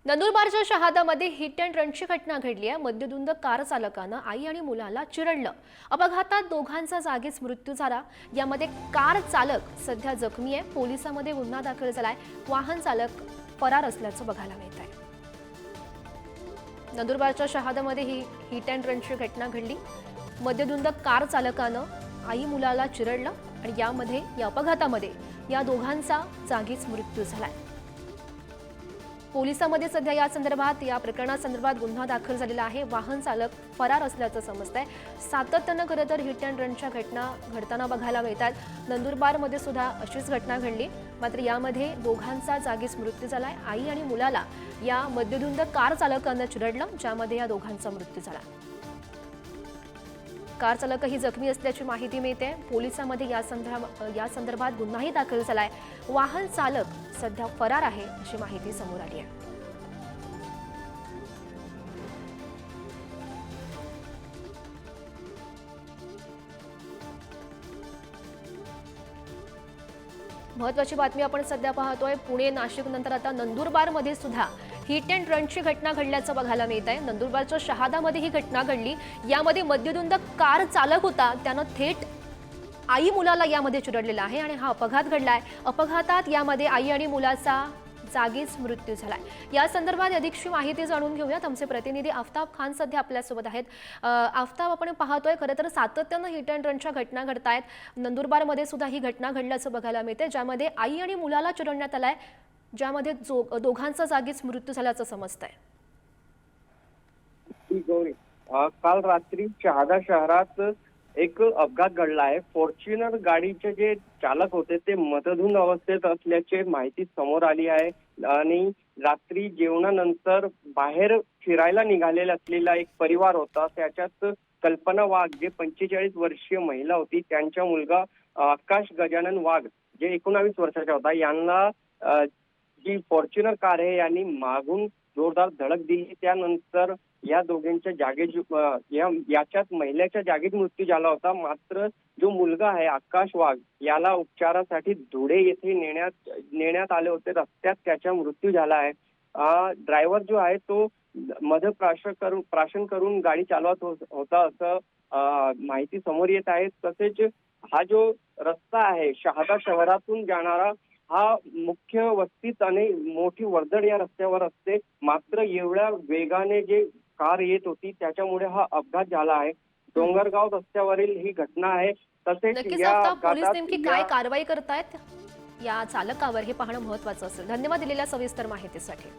नंदुरबारच्या शहादामध्ये hit and रनची घटना घडली आहे। मद्यधुंद कार चालकानं आई आणि मुलाला चिरडलं। अपघातात दोघांचा जागीच मृत्यू झाला। यामध्ये कार चालक सध्या जखमी आहे। पोलिसांमध्ये गुन्हा दाखल झालाय। वाहन चालक फरार असल्याचं बघायला मिळत आहे। नंदुरबारच्या शहादामध्ये ही हिट अँड रनची घटना घडली। मद्यधुंद कार चालकानं आई मुलाला चिरडलं आणि या अपघातामध्ये या दोघांचा जागीच मृत्यू झालाय। पोलिसांमध्ये सध्या या प्रकरणासंदर्भात गुन्हा दाखल झालेला आहे। वाहन चालक फरार असल्याचं समजतंय। सातत्यानं खरं तर हिट अँड रनच्या घटना घडताना बघायला मिळतात। नंदुरबारमध्ये सुद्धा अशीच घटना घडली, मात्र यामध्ये दोघांचा जागीच मृत्यू झालाय। आई आणि मुलाला या मद्यधुंद कार चालकानं चिरडलं, ज्यामध्ये या दोघांचा मृत्यू झाला। कार चालकही जखमी असल्याची माहिती मिळते। पोलिसांमध्ये या संदर्भात गुन्हाही दाखल झालाय। वाहन चालक सध्या फरार आहे अशी माहिती समोर आली आहे। महत्त्वाची बातमी आपण सध्या पाहतोय। पुणे, नाशिक नंतर आता नंदुरबारमध्ये सुद्धा हिट अँड रनची घटना घडल्याचं बघायला मिळत आहे। नंदुरबारच्या शहादामध्ये ही घटना घडली। यामध्ये मद्यधुंद कार चालक होता, त्यानं थेट आई मुलाला यामध्ये चिरडलेला आहे आणि हा अपघात घडलाय। अपघातात यामध्ये आई आणि मुलाचा जागीच मृत्यू झालाय। या संदर्भात अधिकची माहिती जाणून घेऊयात। आमचे प्रतिनिधी आफताब खान सध्या आपल्यासोबत आहेत। आफताब, आपण पाहतोय खरं तर सातत्यानं हिट अँड रनच्या घटना घडतायत। नंदुरबारमध्ये सुद्धा ही घटना घडल्याचं बघायला मिळते, ज्यामध्ये आई आणि मुलाला चिरडण्यात आलाय, ज्यामध्ये दोघांचा जागीच मृत्यू झाल्याचं समजतंय। काल रात्री शहादा शहरात एक अपघात घडला आहे। फॉर्च्युनर गाडीचे जे चालक होते ते मद्यधुंद अवस्थेत असल्याची माहिती समोर आली आहे आणि रात्री जेवणानंतर बाहेर फिरायला निघालेला असलेला एक परिवार होता। त्याच्यात कल्पना वाघ, जे 45 वर्षीय महिला होती, त्यांचा मुलगा आकाश गजानन वाघ, जे 19 वर्षाचा होता, यांना जी फॉर्च्युनर कार आहे यांनी मागून जोरदार धडक दिली। त्यानंतर या दोघांच्या जागेच याच्यात महिलेच्या जागीच मृत्यू झाला होता। मात्र जो मुलगा आहे आकाश वाघ, याला उपचारासाठी धुळे येथे नेण्यात आले होते। रस्त्यात त्याचा मृत्यू झाला आहे। ड्रायव्हर जो आहे तो प्राशन करून गाडी चालवत होता असं माहिती समोर येत आहे। तसेच हा जो रस्ता आहे शहादा शहरातून जाणारा, हा मुख्य वस्तीत आणि मोठी वर्दळ या रस्त्यावर असते। मात्र एवढ्या वेगाने जे कार येत होती त्याच्यामुळे हा अपघात झाला आहे। डोंगरगाव रस्त्यावरील ही घटना आहे। नक्कीच आफताब, पोलीस नेमकी काय कारवाई करतायत या चालकावर हे पाहणं महत्त्वाचं असेल। धन्यवाद दिलेल्या सविस्तर माहितीसाठी।